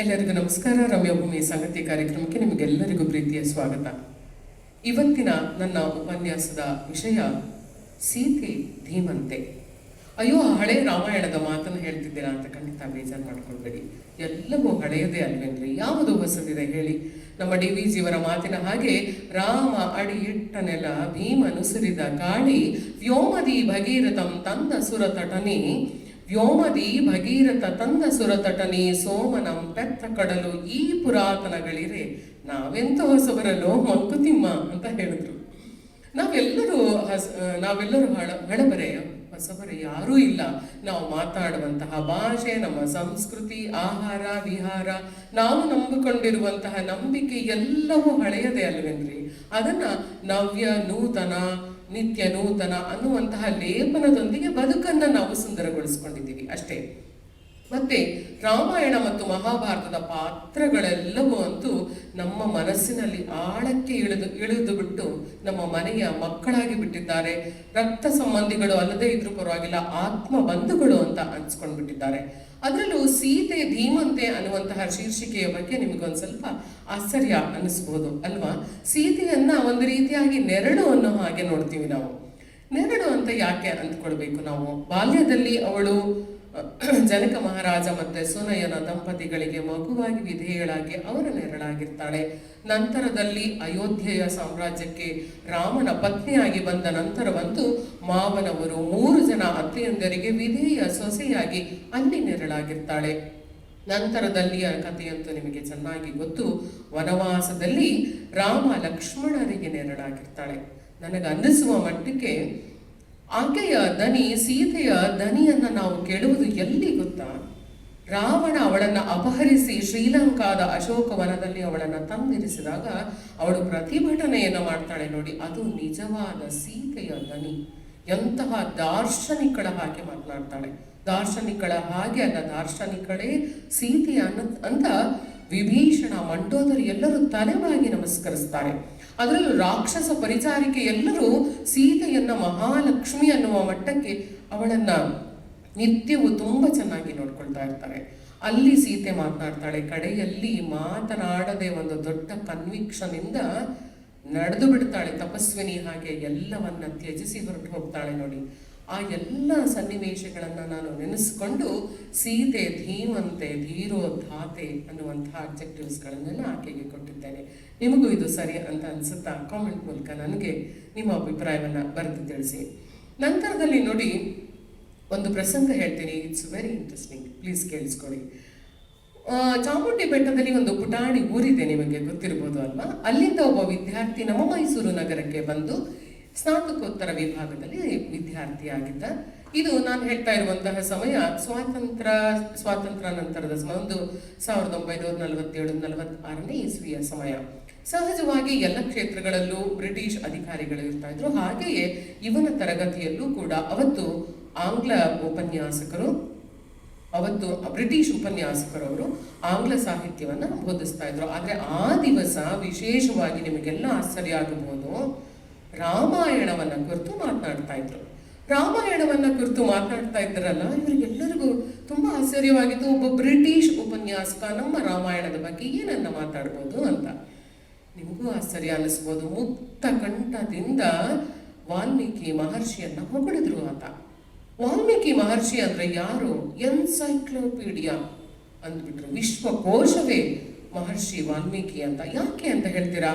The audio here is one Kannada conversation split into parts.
ಎಲ್ಲರಿಗೂ ನಮಸ್ಕಾರ. ರಮ್ಯಭೂಮಿ ಸಂಗತಿ ಕಾರ್ಯಕ್ರಮಕ್ಕೆ ನಿಮಗೆಲ್ಲರಿಗೂ ಪ್ರೀತಿಯ ಸ್ವಾಗತ. ಇವತ್ತಿನ ನನ್ನ ಉಪನ್ಯಾಸದ ವಿಷಯ ಸೀತೆ ಧೀಮಂತೆ. ಅಯ್ಯೋ, ಹಳೆ ರಾಮಾಯಣದ ಮಾತನ್ನು ಹೇಳ್ತಿದ್ದೀರಾ ಅಂತ ಖಂಡಿತ ಬೇಜಾರು ಮಾಡ್ಕೊಳ್ಬೇಡಿ. ಎಲ್ಲವೂ ಹಳೆಯದೇ ಅಲ್ವೇನ್ರಿ, ಯಾವುದು ಹೊಸದಿದೆ ಹೇಳಿ? ನಮ್ಮ DVG ಅವರ ಮಾತಿನ ಹಾಗೆ ರಾಮ ಅಡಿ ಇಟ್ಟ ನೆಲ ಭೀಮನುಸುರಿದ ಕಾಳಿ ವ್ಯೋಮದಿ ಭಗೀರಥಂ ತಂದ ಸುರತಟನಿ ವ್ಯೋಮದಿ ಭಗೀರಥ ತಂದ ಸುರತಟನಿ ಸೋಮನಂ ಪೆತ್ತ ಕಡಲು ಈ ಪುರಾತನಗಳಿರೆ ನಾವೆಂತ ಹೊಸಬರಲ್ಲೋ ಮಂಕುತಿಮ್ಮ ಅಂತ ಹೇಳಿದ್ರು. ನಾವೆಲ್ಲರೂ ಹಳಬರೆ, ಹೊಸಬರೆ ಯಾರೂ ಇಲ್ಲ. ನಾವು ಮಾತಾಡುವಂತಹ ಭಾಷೆ, ನಮ್ಮ ಸಂಸ್ಕೃತಿ, ಆಹಾರ ವಿಹಾರ, ನಾವು ನಂಬಿಕೊಂಡಿರುವಂತಹ ನಂಬಿಕೆ ಎಲ್ಲವೂ ಹಳೆಯದೇ ಅಲ್ವೇನ್ರಿ? ಅದನ್ನ ನವ್ಯ ನೂತನ ನಿತ್ಯ ನೂತನ ಅನ್ನುವಂತಹ ಲೇಪನದೊಂದಿಗೆ ಬದುಕನ್ನು ನಾವು ಸುಂದರಗೊಳಿಸ್ಕೊಂಡಿದ್ದೀವಿ ಅಷ್ಟೇ. ಮತ್ತೆ ರಾಮಾಯಣ ಮತ್ತು ಮಹಾಭಾರತದ ಪಾತ್ರಗಳೆಲ್ಲವೂ ಅಂತೂ ನಮ್ಮ ಮನಸ್ಸಿನಲ್ಲಿ ಆಳಕ್ಕೆ ಇಳಿದು ಬಿಟ್ಟು ನಮ್ಮ ಮನೆಯ ಮಕ್ಕಳಾಗಿ ಬಿಟ್ಟಿದ್ದಾರೆ. ರಕ್ತ ಸಂಬಂಧಿಗಳು ಅಲ್ಲದೆ ಇದ್ರೂ ಪರವಾಗಿಲ್ಲ, ಆತ್ಮ ಬಂಧುಗಳು ಅಂತ ಅನ್ಸ್ಕೊಂಡು ಬಿಟ್ಟಿದ್ದಾರೆ. ಅದರಲ್ಲೂ ಸೀತೆ ಧೀಮಂತೆ ಅನ್ನುವಂತಹ ಶೀರ್ಷಿಕೆಯ ಬಗ್ಗೆ ನಿಮಗೊಂದು ಸ್ವಲ್ಪ ಆಶ್ಚರ್ಯ ಅನ್ನಿಸ್ಬೋದು ಅಲ್ವಾ? ಸೀತೆಯನ್ನ ಒಂದು ರೀತಿಯಾಗಿ ನೆರಳು ಅನ್ನೋ ಹಾಗೆ ನೋಡ್ತೀವಿ ನಾವು. ನೆರಳು ಅಂತ ಯಾಕೆ ಅಂದ್ಕೊಳ್ಬೇಕು ನಾವು? ಬಾಲ್ಯದಲ್ಲಿ ಅವಳು ಜನಕ ಮಹಾರಾಜ ಮತ್ತೆ ಸುನಯನ ದಂಪತಿಗಳಿಗೆ ಮಗುವಾಗಿ ವಿಧೇಯಳಾಗಿ ಅವರ ನೆರಳಾಗಿರ್ತಾಳೆ. ನಂತರದಲ್ಲಿ ಅಯೋಧ್ಯೆಯ ಸಾಮ್ರಾಜ್ಯಕ್ಕೆ ರಾಮನ ಪತ್ನಿಯಾಗಿ ಬಂದ ನಂತರವಂತೂ ಮಾವನವರು 3 ಜನ ಅತ್ತೆಯಂದರಿಗೆ ವಿಧೇಯ ಸೊಸೆಯಾಗಿ ಅಲ್ಲಿ ನೆರಳಾಗಿರ್ತಾಳೆ. ನಂತರದಲ್ಲಿಯ ಕಥೆಯಂತೂ ನಿಮಗೆ ಚೆನ್ನಾಗಿ ಗೊತ್ತು. ವನವಾಸದಲ್ಲಿ ರಾಮ ಲಕ್ಷ್ಮಣರಿಗೆ ನೆರಳಾಗಿರ್ತಾಳೆ. ನನಗನ್ನಿಸುವ ಮಟ್ಟಕ್ಕೆ ಆಕೆಯ ದನಿ, ಸೀತೆಯ ದನಿಯನ್ನ ನಾವು ಕೇಳುವುದು ಎಲ್ಲಿ ಗೊತ್ತಾ? ರಾವಣ ಅವಳನ್ನು ಅಪಹರಿಸಿ ಶ್ರೀಲಂಕಾದ ಅಶೋಕವನದಲ್ಲಿ ಅವಳನ್ನು ತಂದಿರಿಸಿದಾಗ ಅವಳು ಪ್ರತಿಭಟನೆಯನ್ನು ಮಾಡ್ತಾಳೆ ನೋಡಿ, ಅದು ನಿಜವಾದ ಸೀತೆಯ ದನಿ. ಎಂತಹ ದಾರ್ಶನಿಕಳ ಹಾಗೆ ಮಾತನಾಡ್ತಾಳೆ. ದಾರ್ಶನಿಕಳ ಹಾಗೆ ಅಲ್ಲ, ದಾರ್ಶನಿಕಳೇ ಸೀತೆಯ ಅಂತ ವಿಭೀಷಣ, ಮಂಡೋದರಿ ಎಲ್ಲರೂ ತಲೆವಾಗಿ ನಮಸ್ಕರಿಸ್ತಾರೆ. ಅದರಲ್ಲೂ ರಾಕ್ಷಸ ಪರಿಚಾರಿಕೆ ಎಲ್ಲರೂ ಸೀತೆಯನ್ನ ಮಹಾಲಕ್ಷ್ಮಿ ಅನ್ನುವ ಮಟ್ಟಕ್ಕೆ ಅವಳನ್ನ ನಿತ್ಯವೂ ತುಂಬಾ ಚೆನ್ನಾಗಿ ನೋಡ್ಕೊಳ್ತಾ ಇರ್ತಾರೆ. ಅಲ್ಲಿ ಸೀತೆ ಮಾತನಾಡ್ತಾಳೆ. ಕಡೆಯಲ್ಲಿ ಮಾತನಾಡದೆ ಒಂದು ದೊಡ್ಡ ಕನ್ವಿಕ್ಷನ್ ಇಂದ ನಡೆದು ಬಿಡ್ತಾಳೆ. ತಪಸ್ವಿನಿ ಹಾಗೆ ಎಲ್ಲವನ್ನ ತ್ಯಜಿಸಿ ಹೊರಟು ಹೋಗ್ತಾಳೆ ನೋಡಿ. ಆ ಎಲ್ಲ ಸನ್ನಿವೇಶಗಳನ್ನು ನಾನು ನೆನೆಸ್ಕೊಂಡು ಸೀತೆ ಧೀಮಂತೆ, ಧೀರೋಧಾತೆ ಅನ್ನುವಂತಹ ಅಬ್ಜೆಕ್ಟಿವ್ಸ್ಗಳನ್ನೆಲ್ಲ ಆಕೆಗೆ ಕೊಟ್ಟಿದ್ದೇನೆ. ನಿಮಗೂ ಇದು ಸರಿ ಅಂತ ಅನ್ಸುತ್ತಾ? ಕಾಮೆಂಟ್ ಮೂಲಕ ನನಗೆ ನಿಮ್ಮ ಅಭಿಪ್ರಾಯವನ್ನು ಬರೆದು ತಿಳಿಸಿ. ನಂತರದಲ್ಲಿ ನೋಡಿ, ಒಂದು ಪ್ರಸಂಗ ಹೇಳ್ತೀನಿ. ಇಟ್ಸ್ ವೆರಿ ಇಂಟ್ರೆಸ್ಟಿಂಗ್, ಪ್ಲೀಸ್ ಕೇಳಿಸ್ಕೊಳ್ಳಿ. ಚಾಮುಂಡಿ ಬೆಟ್ಟದಲ್ಲಿ ಒಂದು ಪುಟಾಣಿ ಊರಿದೆ, ನಿಮಗೆ ಗೊತ್ತಿರ್ಬೋದು ಅಲ್ವಾ? ಅಲ್ಲಿಂದ ಒಬ್ಬ ವಿದ್ಯಾರ್ಥಿ ನಮ್ಮ ಮೈಸೂರು ನಗರಕ್ಕೆ ಬಂದು ಸ್ನಾತಕೋತ್ತರ ವಿಭಾಗದಲ್ಲಿ ವಿದ್ಯಾರ್ಥಿಯಾಗಿದ್ದ. ಇದು ನಾನು ಹೇಳ್ತಾ ಇರುವಂತಹ ಸಮಯ ಸ್ವಾತಂತ್ರ್ಯ ನಂತರದ ಸಮಯ, ಒಂದು 1947-46ನೇ ಇಸ್ವಿಯ ಸಮಯ. ಸಹಜವಾಗಿ ಎಲ್ಲ ಕ್ಷೇತ್ರಗಳಲ್ಲೂ ಬ್ರಿಟಿಷ್ ಅಧಿಕಾರಿಗಳು ಇರ್ತಾ ಇದ್ರು. ಹಾಗೆಯೇ ಇವನ ತರಗತಿಯಲ್ಲೂ ಕೂಡ ಅವತ್ತು ಬ್ರಿಟಿಷ್ ಉಪನ್ಯಾಸಕರವರು ಆಂಗ್ಲ ಸಾಹಿತ್ಯವನ್ನು ಬೋಧಿಸ್ತಾ ಇದ್ರು. ಆದರೆ ಆ ದಿವಸ ವಿಶೇಷವಾಗಿ ನಿಮಗೆಲ್ಲ ಆಶ್ಚರ್ಯ ಆಗಬಹುದು, ರಾಮಾಯಣವನ್ನ ಕುರಿತು ಮಾತನಾಡ್ತಾ ಇದ್ರು. ರಾಮಾಯಣವನ್ನ ಕುರಿತು ಮಾತನಾಡ್ತಾ ಇದ್ರಲ್ಲ, ಇವರಿಗೆಲ್ಲರಿಗೂ ತುಂಬಾ ಆಶ್ಚರ್ಯವಾಗಿತ್ತು. ಒಬ್ಬ ಬ್ರಿಟಿಷ್ ಉಪನ್ಯಾಸಕ ನಮ್ಮ ರಾಮಾಯಣದ ಬಗ್ಗೆ ಏನನ್ನ ಮಾತಾಡ್ಬೋದು ಅಂತ. ನಿಮಗೂ ಆಶ್ಚರ್ಯ ಅನ್ನಿಸ್ಬೋದು. ಮುಕ್ತ ಕಂಠದಿಂದ ವಾಲ್ಮೀಕಿ ಮಹರ್ಷಿಯನ್ನ ಹೊಗಳಿದ್ರು ಆತ. ವಾಲ್ಮೀಕಿ ಮಹರ್ಷಿ ಅಂದ್ರೆ ಯಾರು? ಎನ್ಸೈಕ್ಲೋಪೀಡಿಯಾ ಅಂದ್ಬಿಟ್ರು. ವಿಶ್ವಕೋಶವೇ ಮಹರ್ಷಿ ವಾಲ್ಮೀಕಿ ಅಂತ. ಯಾಕೆ ಅಂತ ಹೇಳ್ತೀರಾ?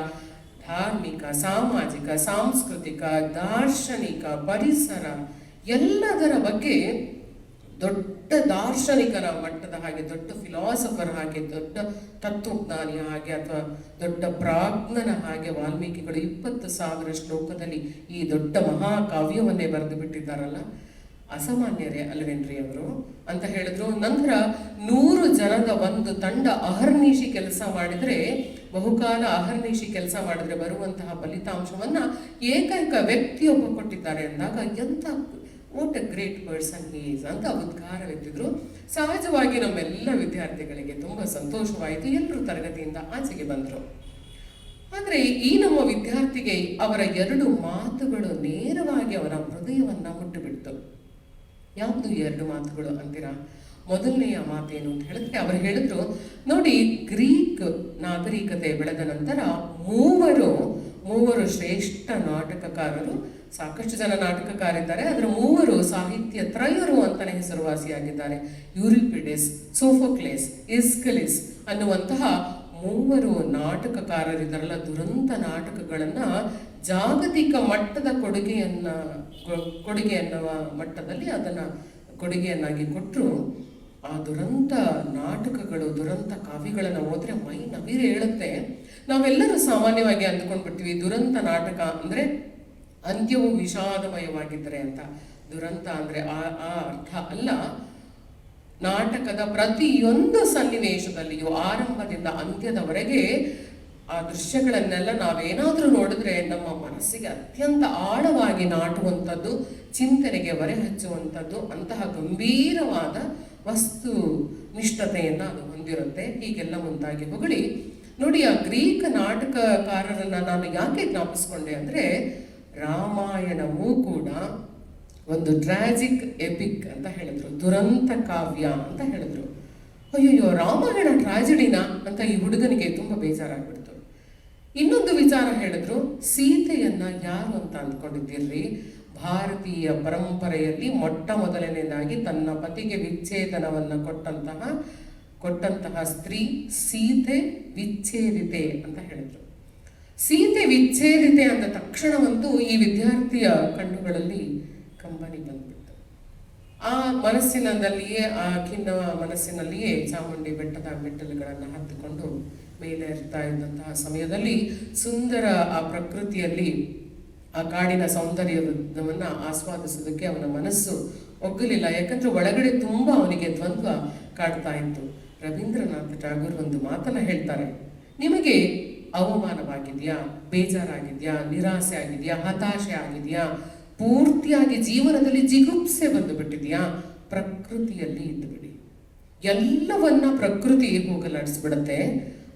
ಧಾರ್ಮಿಕ, ಸಾಮಾಜಿಕ, ಸಾಂಸ್ಕೃತಿಕ, ದಾರ್ಶನಿಕ, ಪರಿಸರ ಎಲ್ಲದರ ಬಗ್ಗೆ ದೊಡ್ಡ ದಾರ್ಶನಿಕರ ಮಟ್ಟದ ಹಾಗೆ, ದೊಡ್ಡ ಫಿಲಾಸಫರ್ ಹಾಗೆ, ದೊಡ್ಡ ತತ್ವಜ್ಞಾನಿಯ ಹಾಗೆ ಅಥವಾ ದೊಡ್ಡ ಪ್ರಾಜ್ಞನ ಹಾಗೆ ವಾಲ್ಮೀಕಿಗಳು 20,000 ಶ್ಲೋಕದಲ್ಲಿ ಈ ದೊಡ್ಡ ಮಹಾಕಾವ್ಯವನ್ನೇ ಬರೆದು ಬಿಟ್ಟಿದ್ದಾರಲ್ಲ, ಅಸಾಮಾನ್ಯರೇ ಅಲ್ವೇನ್ರಿ ಅವರು ಅಂತ ಹೇಳಿದ್ರು. ನಂತರ 100 ಜನದ ಒಂದು ತಂಡ ಅಹರ್ನಿಶಿ ಕೆಲಸ ಮಾಡಿದ್ರೆ, ಬಹುಕಾಲ ಅಹರ್ನಿಶಿ ಕೆಲಸ ಮಾಡಿದ್ರೆ ಬರುವಂತಹ ಫಲಿತಾಂಶವನ್ನ ಏಕೈಕ ವ್ಯಕ್ತಿಯೊಬ್ಬ ಕೊಟ್ಟಿದ್ದಾರೆ ಅಂದಾಗ ಎಂತ what a great person he is ಅಂತ ಉದ್ಗಾರವೆತ್ತಿದ್ರು. ಸಹಜವಾಗಿ ನಮ್ಮೆಲ್ಲ ವಿದ್ಯಾರ್ಥಿಗಳಿಗೆ ತುಂಬಾ ಸಂತೋಷವಾಯಿತು. ಎಲ್ಲರೂ ತರಗತಿಯಿಂದ ಆಚೆಗೆ ಬಂದರು. ಆದರೆ ಈ ನಮ್ಮ ವಿದ್ಯಾರ್ಥಿಗೆ ಅವರ 2 ಮಾತುಗಳು ನೇರವಾಗಿ ಅವರ ಹೃದಯವನ್ನ ಮುಟ್ಟಿಬಿಡ್ತು. ಯಾವುದು 2 ಮಾತುಗಳು ಅಂತೀರಾ? ಮೊದಲನೆಯ ಮಾತೇನು ಅಂತ ಹೇಳಿದ್ರೆ ಅವರು ಹೇಳಿದ್ರು, ನೋಡಿ ಗ್ರೀಕ್ ನಾಗರಿಕತೆ ಬೆಳೆದ ನಂತರ ಮೂವರು ಶ್ರೇಷ್ಠ ನಾಟಕಕಾರರು, ಸಾಕಷ್ಟು ಜನ ನಾಟಕಕಾರಿದ್ದಾರೆ, ಅದರ ಮೂವರು ಸಾಹಿತ್ಯ ತ್ರಯರು ಅಂತಾನೆ ಹೆಸರುವಾಸಿಯಾಗಿದ್ದಾರೆ. ಯೂರಿಪಿಡಿಸ್, ಸೋಫೋಕ್ಲೇಸ್, ಇಸ್ಕಲಿಸ್ ಅನ್ನುವಂತಹ ಮೂವರು ನಾಟಕಕಾರರಿದ್ದಾರಲ್ಲ, ದುರಂತ ನಾಟಕಗಳನ್ನ ಜಾಗತಿಕ ಮಟ್ಟದ ಕೊಡುಗೆ ಅನ್ನುವ ಮಟ್ಟದಲ್ಲಿ ಅದನ್ನ ಕೊಡುಗೆಯನ್ನಾಗಿ ಕೊಟ್ಟರು. ಆ ದುರಂತ ನಾಟಕಗಳು, ದುರಂತ ಕಾವ್ಯಗಳನ್ನು ಓದ್ರೆ ಮೈ ನವಿರೇ ಹೇಳುತ್ತೆ. ನಾವೆಲ್ಲರೂ ಸಾಮಾನ್ಯವಾಗಿ ಅಂದ್ಕೊಂಡ್ಬಿಡ್ತೀವಿ ದುರಂತ ನಾಟಕ ಅಂದ್ರೆ ಅಂತ್ಯವು ವಿಷಾದಮಯವಾಗಿದ್ದರೆ ಅಂತ. ದುರಂತ ಅಂದ್ರೆ ಆ ಅರ್ಥ ಅಲ್ಲ. ನಾಟಕದ ಪ್ರತಿಯೊಂದು ಸನ್ನಿವೇಶದಲ್ಲಿಯೂ ಆರಂಭದಿಂದ ಅಂತ್ಯದವರೆಗೆ ಆ ದೃಶ್ಯಗಳನ್ನೆಲ್ಲ ನಾವೇನಾದ್ರೂ ನೋಡಿದ್ರೆ ನಮ್ಮ ಮನಸ್ಸಿಗೆ ಅತ್ಯಂತ ಆಳವಾಗಿ ನಾಟುವಂಥದ್ದು, ಚಿಂತನೆಗೆ ಹೊರೆ ಹಚ್ಚುವಂಥದ್ದು, ಅಂತಹ ಗಂಭೀರವಾದ ವಸ್ತು ನಿಷ್ಠತೆಯನ್ನ ಅದು ಹೊಂದಿರುತ್ತೆ. ಹೀಗೆಲ್ಲ ಮುಂತಾಗಿ ಹೊಗಳಿ ನೋಡಿ, ಆ ಗ್ರೀಕ್ ನಾಟಕಕಾರರನ್ನ ನಾನು ಯಾಕೆ ಜ್ಞಾಪಿಸ್ಕೊಂಡೆ ಅಂದ್ರೆ, ರಾಮಾಯಣವೂ ಕೂಡ ಒಂದು ಟ್ರಾಜಿಕ್ ಎಪಿಕ್ ಅಂತ ಹೇಳಿದ್ರು, ದುರಂತ ಕಾವ್ಯ ಅಂತ ಹೇಳಿದ್ರು. ಅಯ್ಯಯ್ಯೋ, ರಾಮಾಯಣ ಟ್ರಾಜಿಡಿನಾ ಅಂತ ಈ ಹುಡುಗನಿಗೆ ತುಂಬಾ ಬೇಜಾರಾಗ್ಬಿಡ್ತು. ಇನ್ನೊಂದು ವಿಚಾರ ಹೇಳಿದ್ರು, ಸೀತೆಯನ್ನ ಯಾರು ಅಂತ ಅಂದ್ಕೊಂಡಿದ್ದೀರ್ರಿ? ಭಾರತೀಯ ಪರಂಪರೆಯಲ್ಲಿ ಮೊಟ್ಟ ಮೊದಲನೇದಾಗಿ ತನ್ನ ಪತಿಗೆ ವಿಚ್ಛೇದನವನ್ನ ಕೊಟ್ಟಂತಹ ಸ್ತ್ರೀ ಸೀತೆ ವಿಚ್ಛೇದಿತೆ ಅಂತ ಹೇಳಿದ್ರು. ಸೀತೆ ವಿಚ್ಛೇದಿತೆ ಅಂದ ತಕ್ಷಣವಂತೂ ಈ ವಿದ್ಯಾರ್ಥಿಯ ಕಣ್ಣುಗಳಲ್ಲಿ ಕಂಬನಿ ಬಂದ್ಬಿಟ್ಟು, ಆ ಖಿನ್ನ ಮನಸ್ಸಿನಲ್ಲಿಯೇ ಚಾಮುಂಡಿ ಬೆಟ್ಟದ ಮೆಟ್ಟಲುಗಳನ್ನು ಹತ್ತಿಕೊಂಡು ಮೇಲೆ ಇರ್ತಾ ಇದ್ದಂತಹ ಸಮಯದಲ್ಲಿ ಸುಂದರ ಆ ಪ್ರಕೃತಿಯಲ್ಲಿ ಆ ಕಾಡಿನ ಸೌಂದರ್ಯವನ್ನ ಆಸ್ವಾದಿಸೋದಕ್ಕೆ ಅವನ ಮನಸ್ಸು ಒಗ್ಗಲಿಲ್ಲ. ಯಾಕಂದ್ರೆ ಒಳಗಡೆ ತುಂಬಾ ಅವನಿಗೆ ದ್ವಂದ್ವ ಕಾಡ್ತಾ ಇತ್ತು. ರವೀಂದ್ರನಾಥ್ ಠಾಗೂರ್ ಒಂದು ಮಾತನ್ನ ಹೇಳ್ತಾರೆ, ನಿಮಗೆ ಅವಮಾನವಾಗಿದ್ಯಾ, ಬೇಜಾರಾಗಿದ್ಯಾ, ನಿರಾಸೆ ಆಗಿದ್ಯಾ, ಹತಾಶೆ ಆಗಿದ್ಯಾ, ಪೂರ್ತಿಯಾಗಿ ಜೀವನದಲ್ಲಿ ಜಿಗುಪ್ಸೆ ಬಂದು ಬಿಟ್ಟಿದ್ಯಾ, ಪ್ರಕೃತಿಯಲ್ಲಿ ಇದ್ದು ಬಿಡಿ. ಎಲ್ಲವನ್ನ ಪ್ರಕೃತಿ ಹೋಗಲಾಡಿಸ್ಬಿಡತ್ತೆ.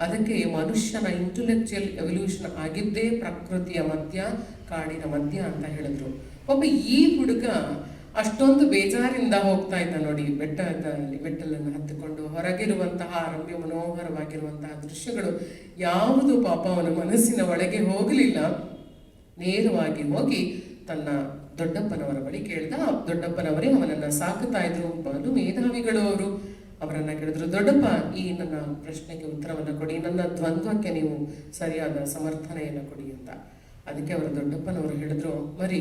ಅದಕ್ಕೆ ಮನುಷ್ಯನ ಇಂಟೆಲೆಕ್ಚುಯಲ್ ಎವಲ್ಯೂಷನ್ ಆಗಿದ್ದೇ ಪ್ರಕೃತಿಯ ಮಧ್ಯ, ಕಾಡಿನ ಮಧ್ಯ ಅಂತ ಹೇಳಿದ್ರು. ಒಬ್ಬ ಈ ಹುಡುಗ ಅಷ್ಟೊಂದು ಬೇಜಾರಿಂದ ಹೋಗ್ತಾ ಇದ್ದ ನೋಡಿ, ಮೆಟ್ಟಲನ್ನು ಹತ್ತಿಕೊಂಡು. ಹೊರಗಿರುವಂತಹ ರಮ್ಯ ಮನೋಹರವಾಗಿರುವಂತಹ ದೃಶ್ಯಗಳು ಯಾವುದು ಪಾಪ ಅವನ ಮನಸ್ಸಿನ ಒಳಗೆ ಹೋಗಲಿಲ್ಲ. ನೇರವಾಗಿ ಹೋಗಿ ತನ್ನ ದೊಡ್ಡಪ್ಪನವರ ಬಳಿ ಕೇಳಿದ. ದೊಡ್ಡಪ್ಪನವರೇ ಅವನನ್ನ ಸಾಕುತ್ತಾ ಇದ್ರು, ಬಲು ಮೇಧಾವಿಗಳು ಅವರು. ಅವರನ್ನ ಕೇಳಿದ್ರು, ದೊಡ್ಡಪ್ಪ, ಈ ನನ್ನ ಪ್ರಶ್ನೆಗೆ ಉತ್ತರವನ್ನು ಕೊಡಿ, ನನ್ನ ದ್ವಂದ್ವಕ್ಕೆ ನೀವು ಸರಿಯಾದ ಸಮರ್ಥನೆಯನ್ನು ಕೊಡಿ ಅಂತ. ಅದಕ್ಕೆ ಅವರ ದೊಡ್ಡಪ್ಪನವರು ಹೇಳಿದ್ರು, ಮರಿ,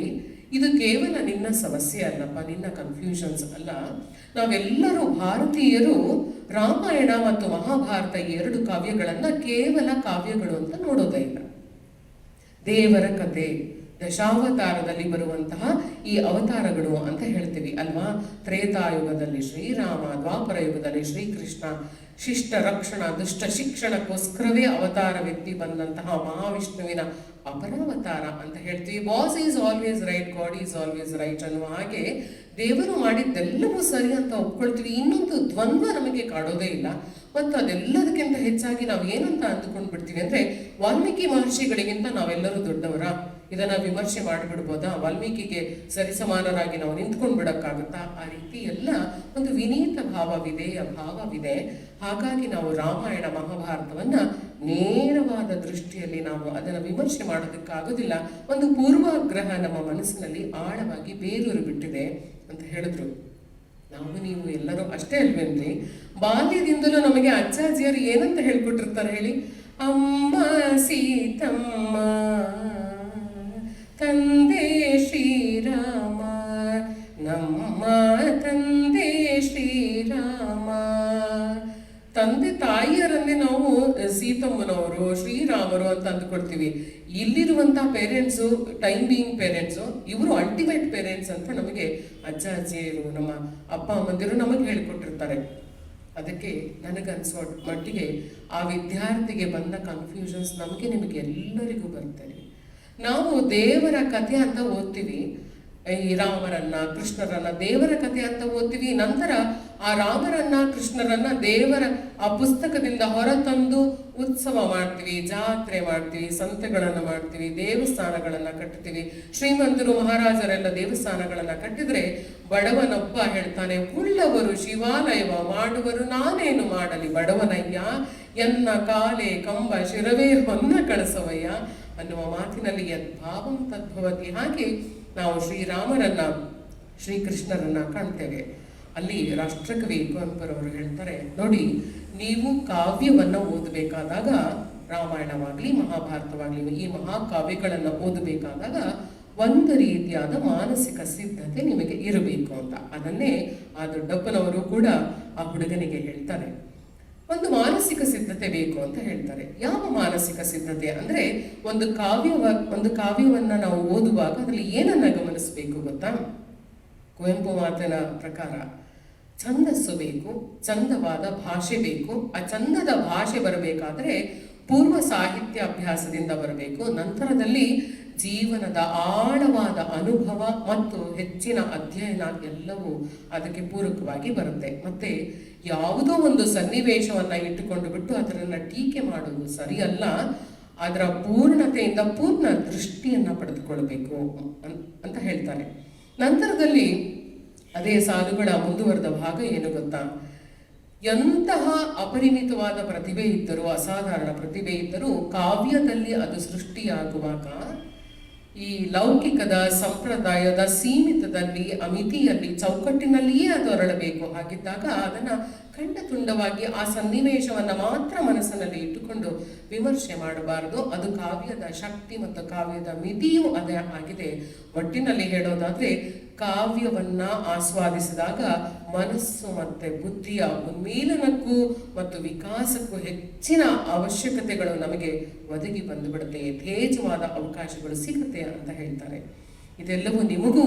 ಇದು ಕೇವಲ ನಿನ್ನ ಸಮಸ್ಯೆ ಅಲ್ಲಪ್ಪ, ನಿನ್ನ ಕನ್ಫ್ಯೂಷನ್ಸ್ ಅಲ್ಲ. ನಾವೆಲ್ಲರೂ ಭಾರತೀಯರು ರಾಮಾಯಣ ಮತ್ತು ಮಹಾಭಾರತ ಈ ಎರಡು ಕಾವ್ಯಗಳನ್ನ ಕೇವಲ ಕಾವ್ಯಗಳು ಅಂತ ನೋಡೋದೇ ಇಲ್ಲ. ದೇವರ ಕತೆ, ದಶಾವತಾರದಲ್ಲಿ ಬರುವಂತಹ ಈ ಅವತಾರಗಳು ಅಂತ ಹೇಳ್ತೀವಿ ಅಲ್ವಾ. ತ್ರೇತಾಯುಗದಲ್ಲಿ ಶ್ರೀರಾಮ, ದ್ವಾಪರ ಯುಗದಲ್ಲಿ ಶ್ರೀಕೃಷ್ಣ, ಶಿಷ್ಟ ರಕ್ಷಣ ದುಷ್ಟ ಶಿಕ್ಷಣಕ್ಕೋಸ್ಕರವೇ ಅವತಾರವೆತ್ತಿ ಬಂದಂತಹ ಮಹಾವಿಷ್ಣುವಿನ ಅಪರಾವತಾರ ಅಂತ ಹೇಳ್ತೀವಿ. Boss is always right, god is always right ಅನ್ನುವ ಹಾಗೆ ದೇವರು ಮಾಡಿದ್ದೆಲ್ಲವೂ ಸರಿ ಅಂತ ಒಪ್ಕೊಳ್ತೀವಿ. ಇನ್ನೊಂದು ದ್ವಂದ್ವ ನಮಗೆ ಕಾಡೋದೇ ಇಲ್ಲ. ಮತ್ತು ಅದೆಲ್ಲದಕ್ಕಿಂತ ಹೆಚ್ಚಾಗಿ ನಾವು ಏನಂತ ಅಂದುಕೊಂಡು ಬಿಡ್ತೀವಿ ಅಂದ್ರೆ, ವಾಲ್ಮೀಕಿ ಮಹರ್ಷಿಗಳಿಗಿಂತ ನಾವೆಲ್ಲರೂ ದೊಡ್ಡವರ, ಇದನ್ನ ವಿಮರ್ಶೆ ಮಾಡಿಬಿಡ್ಬೋದಾ, ವಾಲ್ಮೀಕಿಗೆ ಸರಿಸಮಾನರಾಗಿ ನಾವು ನಿಂತ್ಕೊಂಡು ಬಿಡಕ್ಕಾಗುತ್ತಾ? ಆ ರೀತಿ ಎಲ್ಲ ಒಂದು ವಿನೀತ ಭಾವವಿದೆ. ಹಾಗಾಗಿ ನಾವು ರಾಮಾಯಣ ಮಹಾಭಾರತವನ್ನ ನೇರವಾದ ದೃಷ್ಟಿಯಲ್ಲಿ ನಾವು ಅದನ್ನು ವಿಮರ್ಶೆ ಮಾಡೋದಕ್ಕಾಗೋದಿಲ್ಲ. ಒಂದು ಪೂರ್ವಾಗ್ರಹ ನಮ್ಮ ಮನಸ್ಸಿನಲ್ಲಿ ಆಳವಾಗಿ ಬೇರೂರು ಬಿಟ್ಟಿದೆ ಅಂತ ಹೇಳಿದ್ರು. ನಾವು ನೀವು ಎಲ್ಲರೂ ಅಷ್ಟೇ ಅಲ್ವೇನ್ರಿ, ಬಾಲ್ಯದಿಂದಲೂ ನಮಗೆ ಅಜ್ಜಾಜಿಯರು ಏನಂತ ಹೇಳ್ಕೊಟ್ಟಿರ್ತಾರೆ ಹೇಳಿ? ಅಮ್ಮ ಸೀತಮ್ಮ, ತಂದೆ ಶ್ರೀರಾಮ, ನಮ್ಮ ತಂದೆ ಶ್ರೀರಾಮ. ತಂದೆ ತಾಯಿಯರನ್ನೇ ನಾವು ಸೀತಮ್ಮನವರು, ಶ್ರೀರಾಮರು ಅಂತ ಅಂದುಕೊಡ್ತೀವಿ. ಇಲ್ಲಿರುವಂತಹ ಪೇರೆಂಟ್ಸು, ಟೈಮ್ ಬೀಯಿಂಗ್ ಪೇರೆಂಟ್ಸು, ಇವರು ಅಲ್ಟಿಮೇಟ್ ಪೇರೆಂಟ್ಸ್ ಅಂತ ನಮಗೆ ಅಜ್ಜ ಅಜ್ಜಿಯರು, ನಮ್ಮ ಅಪ್ಪ ಅಮ್ಮಂದಿರು ನಮಗೆ ಹೇಳಿಕೊಟ್ಟಿರ್ತಾರೆ. ಅದಕ್ಕೆ ನನಗನ್ಸೋ ಮಟ್ಟಿಗೆ ಆ ವಿದ್ಯಾರ್ಥಿಗೆ ಬಂದ ಕನ್ಫ್ಯೂಷನ್ಸ್ ನಿಮಗೆ ಎಲ್ಲರಿಗೂ ಬರ್ತದೆ. ನಾವು ದೇವರ ಕಥೆ ಅಂತ ಓದ್ತೀವಿ, ಈ ರಾಮರನ್ನ ಕೃಷ್ಣರನ್ನ ದೇವರ ಕಥೆ ಅಂತ ಓದ್ತೀವಿ. ನಂತರ ಆ ರಾಮರನ್ನ ಕೃಷ್ಣರನ್ನ ದೇವರ ಆ ಪುಸ್ತಕದಿಂದ ಹೊರತಂದು ಉತ್ಸವ ಮಾಡ್ತೀವಿ, ಜಾತ್ರೆ ಮಾಡ್ತೀವಿ, ಸಂತೆಗಳನ್ನು ಮಾಡ್ತೀವಿ, ದೇವಸ್ಥಾನಗಳನ್ನ ಕಟ್ತೀವಿ. ಶ್ರೀಮಂತರು ಮಹಾರಾಜರೆಲ್ಲ ದೇವಸ್ಥಾನಗಳನ್ನ ಕಟ್ಟಿದ್ರೆ ಬಡವನೊಬ್ಬ ಹೇಳ್ತಾನೆ, ಉಳ್ಳವರು ಶಿವಾಲಯವ ಮಾಡುವರು ನಾನೇನು ಮಾಡಲಿ ಬಡವನಯ್ಯ, ಎನ್ನ ಕಾಲೆ ಕಂಬ ಶಿರವೇ ಹೊನ್ನ ಕಳಸವಯ್ಯ ಅನ್ನುವ ಮಾತಿನಲ್ಲಿ ಯದ್ಭಾವಂ ತದ್ಭವತಿ. ಹಾಗೆ ನಾವು ಶ್ರೀರಾಮರನ್ನ ಶ್ರೀಕೃಷ್ಣರನ್ನ ಕಾಣ್ತೇವೆ. ಅಲ್ಲಿ ರಾಷ್ಟ್ರಕವಿ ಕುವೆಂಪುರವರು ಹೇಳ್ತಾರೆ, ನೋಡಿ, ನೀವು ಕಾವ್ಯವನ್ನ ಓದಬೇಕಾದಾಗ, ರಾಮಾಯಣವಾಗ್ಲಿ ಮಹಾಭಾರತವಾಗ್ಲಿ ಈ ಮಹಾಕಾವ್ಯಗಳನ್ನು ಓದಬೇಕಾದಾಗ ಒಂದು ರೀತಿಯಾದ ಮಾನಸಿಕ ಸಿದ್ಧತೆ ನಿಮಗೆ ಇರಬೇಕು ಅಂತ. ಅದನ್ನೇ ಆ ದೊಡ್ಡಪ್ಪನವರು ಕೂಡ ಆ ಹುಡುಗನಿಗೆ ಹೇಳ್ತಾರೆ, ಒಂದು ಮಾನಸಿಕ ಸಿದ್ಧತೆ ಬೇಕು ಅಂತ ಹೇಳ್ತಾರೆ. ಯಾವ ಮಾನಸಿಕ ಸಿದ್ಧತೆ ಅಂದ್ರೆ, ಒಂದು ಕಾವ್ಯವನ್ನ ನಾವು ಓದುವಾಗ ಅದರಲ್ಲಿ ಏನನ್ನ ಗಮನಿಸಬೇಕು ಗೊತ್ತಾ? ಕುವೆಂಪು ಮಾತಿನ ಪ್ರಕಾರ ಛಂದಸ್ಸು ಬೇಕು, ಚಂದವಾದ ಭಾಷೆ ಬೇಕು. ಆ ಚಂದದ ಭಾಷೆ ಬರಬೇಕಾದ್ರೆ ಪೂರ್ವ ಸಾಹಿತ್ಯ ಅಭ್ಯಾಸದಿಂದ ಬರಬೇಕು. ನಂತರದಲ್ಲಿ ಜೀವನದ ಆಳವಾದ ಅನುಭವ ಮತ್ತು ಹೆಚ್ಚಿನ ಅಧ್ಯಯನ ಎಲ್ಲವೂ ಅದಕ್ಕೆ ಪೂರಕವಾಗಿ ಬರುತ್ತೆ. ಮತ್ತೆ ಯಾವುದೋ ಒಂದು ಸನ್ನಿವೇಶವನ್ನ ಇಟ್ಟುಕೊಂಡು ಬಿಟ್ಟು ಅದರನ್ನ ಟೀಕೆ ಮಾಡುವುದು ಸರಿಯಲ್ಲ. ಅದರ ಪೂರ್ಣತೆಯಿಂದ ಪೂರ್ಣ ದೃಷ್ಟಿಯನ್ನ ಪಡೆದುಕೊಳ್ಬೇಕು ಅಂತ ಹೇಳ್ತಾರೆ. ನಂತರದಲ್ಲಿ ಅದೇ ಸಾಲುಗಳ ಮುಂದುವರೆದ ಭಾಗ ಏನು ಗೊತ್ತಾ? ಎಂತಹ ಅಪರಿಮಿತವಾದ ಪ್ರತಿಭೆ ಇದ್ದರೂ, ಅಸಾಧಾರಣ ಪ್ರತಿಭೆ ಇದ್ದರೂ ಕಾವ್ಯದಲ್ಲಿ ಅದು ಸೃಷ್ಟಿಯಾಗುವಾಗ ಈ ಲೌಕಿಕದ ಸಂಪ್ರದಾಯದ ಸೀಮಿತದಲ್ಲಿ, ಅಮಿತಿಯಲ್ಲಿ, ಚೌಕಟ್ಟಿನಲ್ಲಿಯೇ ಅದು ಅರಳಬೇಕು. ಹಾಗಿದ್ದಾಗ ಅದನ್ನ ಖಂಡ ತುಂಡವಾಗಿ ಆ ಸನ್ನಿವೇಶವನ್ನ ಮಾತ್ರ ಮನಸ್ಸಿನಲ್ಲಿ ಇಟ್ಟುಕೊಂಡು ವಿಮರ್ಶೆ ಮಾಡಬಾರದು. ಅದು ಕಾವ್ಯದ ಶಕ್ತಿ ಮತ್ತು ಕಾವ್ಯದ ಮಿತಿಯೂ ಅದೇ ಆಗಿದೆ. ಒಟ್ಟಿನಲ್ಲಿ ಹೇಳೋದಾದ್ರೆ, ಕಾವ್ಯವನ್ನ ಆಸ್ವಾದಿಸಿದಾಗ ಮನಸ್ಸು ಮತ್ತೆ ಬುದ್ಧಿಯ ಉನ್ಮೀಲನಕ್ಕೂ ಮತ್ತು ವಿಕಾಸಕ್ಕೂ ಹೆಚ್ಚಿನ ಅವಶ್ಯಕತೆಗಳು ನಮಗೆ ಒದಗಿ ಬಂದುಬಿಡುತ್ತೆ, ಯಥೇಚ್ಛವಾದ ಅವಕಾಶಗಳು ಸಿಗುತ್ತೆ ಅಂತ ಹೇಳ್ತಾರೆ. ಇದೆಲ್ಲವೂ ನಿಮಗೂ,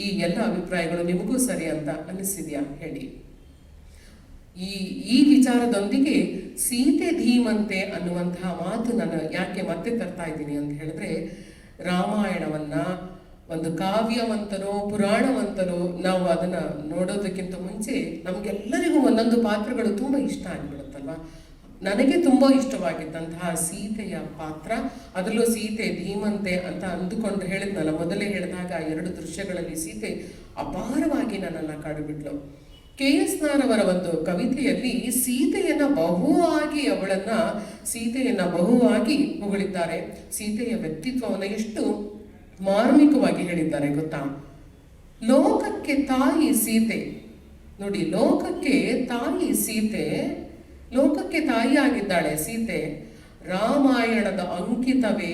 ಈ ಎಲ್ಲ ಅಭಿಪ್ರಾಯಗಳು ನಿಮಗೂ ಸರಿ ಅಂತ ಅನ್ನಿಸಿದ್ಯಾ ಹೇಳಿ. ಈ ವಿಚಾರದೊಂದಿಗೆ ಸೀತೆ ಧೀಮಂತೆ ಅನ್ನುವಂತಹ ಮಾತು ನಾನು ಯಾಕೆ ಮತ್ತೆ ತರ್ತಾ ಇದ್ದೀನಿ ಅಂತ ಹೇಳಿದ್ರೆ, ರಾಮಾಯಣವನ್ನ ಒಂದು ಕಾವ್ಯವಂತನೋ ಪುರಾಣವಂತನೋ ನಾವು ಅದನ್ನ ನೋಡೋದಕ್ಕಿಂತ ಮುಂಚೆ ನಮ್ಗೆಲ್ಲರಿಗೂ ಒಂದೊಂದು ಪಾತ್ರಗಳು ತುಂಬಾ ಇಷ್ಟ ಆಗಿಬಿಡುತ್ತಲ್ವಾ. ನನಗೆ ತುಂಬಾ ಇಷ್ಟವಾಗಿದ್ದಂತಹ ಸೀತೆಯ ಪಾತ್ರ, ಅದರಲ್ಲೂ ಸೀತೆ ಧೀಮಂತೆ ಅಂತ ಅಂದುಕೊಂಡು ಹೇಳಿದ್ನಲ್ಲ ಮೊದಲೇ ಹೇಳಿದಾಗ, 2 ದೃಶ್ಯಗಳಲ್ಲಿ ಸೀತೆ ಅಪಾರವಾಗಿ ನನ್ನನ್ನು ಕಾಡುಬಿಟ್ಲು. KS ನಾರವರ ಒಂದು ಕವಿತೆಯಲ್ಲಿ ಸೀತೆಯನ್ನ ಬಹುವಾಗಿ ಹೊಗಳಿದ್ದಾರೆ. ಸೀತೆಯ ವ್ಯಕ್ತಿತ್ವವನ್ನು ಎಷ್ಟು ಮಾರ್ಮಿಕವಾಗಿ ಹೇಳಿದ್ದಾರೆ ಗೊತ್ತಾ? ಲೋಕಕ್ಕೆ ತಾಯಿ ಸೀತೆ, ನೋಡಿ, ಲೋಕಕ್ಕೆ ತಾಯಿಯಾಗಿದ್ದಾಳೆ ಸೀತೆ. ರಾಮಾಯಣದ ಅಂಕಿತವೇ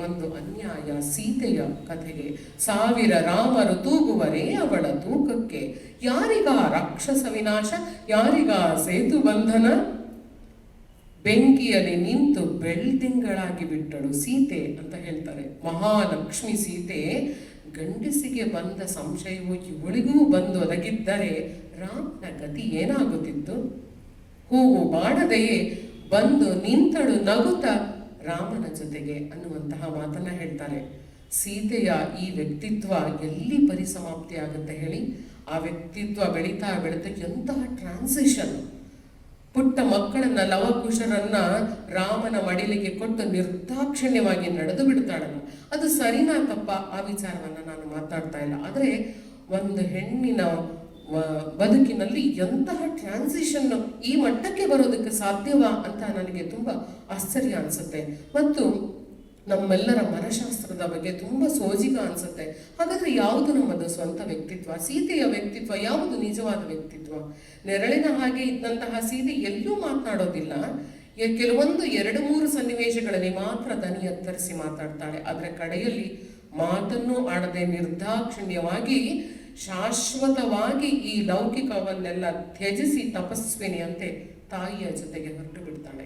ಒಂದು ಅನ್ಯಾಯ ಸೀತೆಯ ಕಥೆಗೆ. 1000 ರಾಮರು ತೂಗುವರೇ ಅವಳ ತೂಕಕ್ಕೆ. ಯಾರಿಗ ರಾಕ್ಷಸ ವಿನಾಶ, ಯಾರಿಗ ಸೇತು ಬಂಧನ, ಬೆಂಕಿಯಲ್ಲಿ ನಿಂತು ಬೆಳ್ತಿಂಗಳಾಗಿ ಬಿಟ್ಟಳು ಸೀತೆ ಅಂತ ಹೇಳ್ತಾರೆ. ಮಹಾಲಕ್ಷ್ಮಿ ಸೀತೆ. ಗಂಡಸಿಗೆ ಬಂದ ಸಂಶಯವು ಇವಳಿಗೂ ಬಂದು ಒದಗಿದ್ದರೆ ರಾಮನ ಗತಿ ಏನಾಗುತ್ತಿತ್ತು? ಹೂವು ಬಾಡದೆಯೇ ಬಂದು ನಿಂತಳು ನಗುತ್ತ ರಾಮನ ಜೊತೆಗೆ ಅನ್ನುವಂತಹ ಮಾತನ್ನ ಹೇಳ್ತಾರೆ. ಸೀತೆಯ ಈ ವ್ಯಕ್ತಿತ್ವ ಎಲ್ಲಿ ಪರಿಸಮಾಪ್ತಿ ಆಗುತ್ತೆ ಹೇಳಿ? ಆ ವ್ಯಕ್ತಿತ್ವ ಬೆಳೀತಾ ಎಂತಹ ಟ್ರಾನ್ಸಿಷನ್. ಪುಟ್ಟ ಮಕ್ಕಳನ್ನ, ಲವಕುಶರನ್ನ ರಾಮನ ಮಡಿಲಿಗೆ ಕೊಟ್ಟು ನಿರ್ದಾಕ್ಷಿಣ್ಯವಾಗಿ ನಡೆದು ಬಿಡ್ತಾಳಲ್ಲ, ಅದು ಸರಿನಾ ತಪ್ಪ? ಆ ವಿಚಾರವನ್ನ ನಾನು ಮಾತಾಡ್ತಾ ಇಲ್ಲ. ಆದರೆ ಒಂದು ಹೆಣ್ಣಿನ ಬದುಕಿನಲ್ಲಿ ಎಂತಹ ಟ್ರಾನ್ಸಿಷನ್ ಈ ಮಟ್ಟಕ್ಕೆ ಬರೋದಕ್ಕೆ ಸಾಧ್ಯವಾ ಅಂತ ನನಗೆ ತುಂಬಾ ಆಶ್ಚರ್ಯ ಅನ್ಸುತ್ತೆ. ಮತ್ತು ನಮ್ಮೆಲ್ಲರ ಮನಶಾಸ್ತ್ರದ ಬಗ್ಗೆ ತುಂಬಾ ಸೋಜಿಗ ಅನ್ಸುತ್ತೆ. ಹಾಗಾದ್ರೆ ಯಾವುದು ನಮ್ಮದು ಸ್ವಂತ ವ್ಯಕ್ತಿತ್ವ? ಸೀತೆಯ ವ್ಯಕ್ತಿತ್ವ ಯಾವುದು ನಿಜವಾದ ವ್ಯಕ್ತಿತ್ವ? ನೆರಳಿನ ಹಾಗೆ ಇದ್ದಂತಹ ಸೀತೆ ಎಲ್ಲೂ ಮಾತನಾಡೋದಿಲ್ಲ. ಕೆಲವೊಂದು 2-3 ಸನ್ನಿವೇಶಗಳಲ್ಲಿ ಮಾತ್ರ ದನಿ ಎತ್ತರಿಸಿ ಮಾತಾಡ್ತಾಳೆ. ಆದ್ರೆ ಕಡೆಯಲ್ಲಿ ಮಾತನ್ನು ಆಡದೆ ನಿರ್ದಾಕ್ಷಿಣ್ಯವಾಗಿ ಶಾಶ್ವತವಾಗಿ ಈ ಲೌಕಿಕವನ್ನೆಲ್ಲ ತ್ಯಜಿಸಿ ತಪಸ್ವಿನಿಯಂತೆ ತಾಯಿಯ ಜೊತೆಗೆ ಹೊರಟು ಬಿಡ್ತಾಳೆ.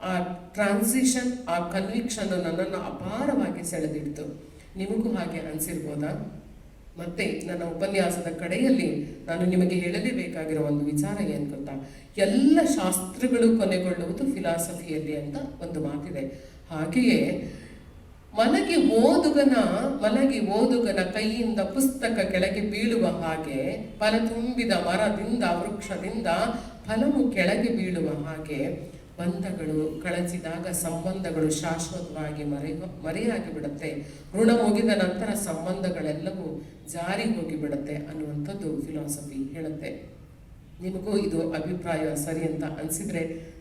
ಆ ಟ್ರಾನ್ಸಿಷನ್, ಆ ಕನ್ವಿಕ್ಷನ್ ನನ್ನನ್ನು ಅಪಾರವಾಗಿ ಸೆಳೆದಿಡ್ತು. ನಿಮಗೂ ಹಾಗೆ ಅನಿಸಿರ್ಬೋದಾ? ಮತ್ತೆ ನನ್ನ ಉಪನ್ಯಾಸದ ಕಡೆಯಲ್ಲಿ ನಾನು ನಿಮಗೆ ಹೇಳಲೇಬೇಕಾಗಿರೋ ಒಂದು ವಿಚಾರ ಏನು ಗೊತ್ತಾ? ಎಲ್ಲ ಶಾಸ್ತ್ರಗಳು ಕೊನೆಗೊಳ್ಳುವುದು ಫಿಲಾಸಫಿಯಲ್ಲಿ ಅಂತ ಒಂದು ಮಾತಿದೆ. ಹಾಗೆಯೇ ಮಲಗಿ ಓದುಗನ ಕೈಯಿಂದ ಪುಸ್ತಕ ಕೆಳಗೆ ಬೀಳುವ ಹಾಗೆ, ಫಲ ತುಂಬಿದ ಮರದಿಂದ ವೃಕ್ಷದಿಂದ ಫಲವು ಕೆಳಗೆ ಬೀಳುವ ಹಾಗೆ, ಬಂಧಗಳು ಕಳಚಿದಾಗ ಸಂಬಂಧಗಳು ಶಾಶ್ವತವಾಗಿ ಮರೆಯಾಗಿ ಬಿಡುತ್ತೆ. ಋಣ ಮುಗಿದ ನಂತರ ಸಂಬಂಧಗಳೆಲ್ಲವೂ ಜಾರಿ ಹೋಗಿಬಿಡುತ್ತೆ ಅನ್ನುವಂಥದ್ದು ಫಿಲಾಸಫಿ ಹೇಳುತ್ತೆ. ನಿಮಗೂ ಇದು ಅಭಿಪ್ರಾಯ ಸರಿ ಅಂತ ಅನಿಸಿದ್ರೆ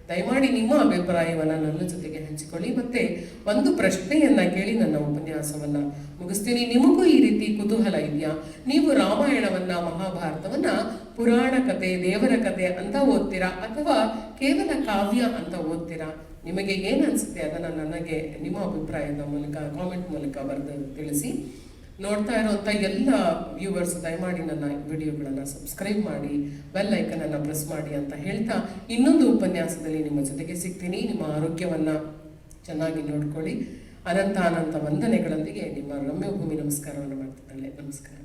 ದಯಮಾಡಿ ನಿಮ್ಮ ಅಭಿಪ್ರಾಯವನ್ನು ನನ್ನ ಜೊತೆಗೆ ಹಂಚಿಕೊಳ್ಳಿ. ಮತ್ತೆ ಒಂದು ಪ್ರಶ್ನೆಯನ್ನ ಕೇಳಿ ನನ್ನ ಉಪನ್ಯಾಸವನ್ನ ಮುಗಿಸ್ತೀನಿ. ನಿಮಗೂ ಈ ರೀತಿ ಕುತೂಹಲ ಇದೆಯಾ? ನೀವು ರಾಮಾಯಣವನ್ನ, ಮಹಾಭಾರತವನ್ನ ಪುರಾಣ ಕತೆ, ದೇವರ ಕತೆ ಅಂತ ಓದ್ತೀರಾ ಅಥವಾ ಕೇವಲ ಕಾವ್ಯ ಅಂತ ಓದ್ತೀರಾ? ನಿಮಗೆ ಏನು ಅನಿಸುತ್ತೆ ಅದನ್ನು ನನಗೆ ನಿಮ್ಮ ಅಭಿಪ್ರಾಯದ ಮೂಲಕ ಕಾಮೆಂಟ್ ಮೂಲಕ ಬರೆದು ತಿಳಿಸಿ. ನೋಡ್ತಾ ಇರೋಂಥ ಎಲ್ಲ ವ್ಯೂವರ್ಸ್ ದಯಮಾಡಿ ನನ್ನ ವಿಡಿಯೋಗಳನ್ನು ಸಬ್ಸ್ಕ್ರೈಬ್ ಮಾಡಿ, ಬೆಲ್ ಐಕನನ್ನು ಪ್ರೆಸ್ ಮಾಡಿ ಅಂತ ಹೇಳ್ತಾ ಇನ್ನೊಂದು ಉಪನ್ಯಾಸದಲ್ಲಿ ನಿಮ್ಮ ಜೊತೆಗೆ ಸಿಗ್ತೀನಿ. ನಿಮ್ಮ ಆರೋಗ್ಯವನ್ನು ಚೆನ್ನಾಗಿ ನೋಡ್ಕೊಳ್ಳಿ. ಅನಂತ ವಂದನೆಗಳೊಂದಿಗೆ ನಿಮ್ಮ ರಮ್ಯ ಭೂಮಿ ನಮಸ್ಕಾರವನ್ನು ಮಾಡ್ತಿದ್ದಾಳೆ. ನಮಸ್ಕಾರ.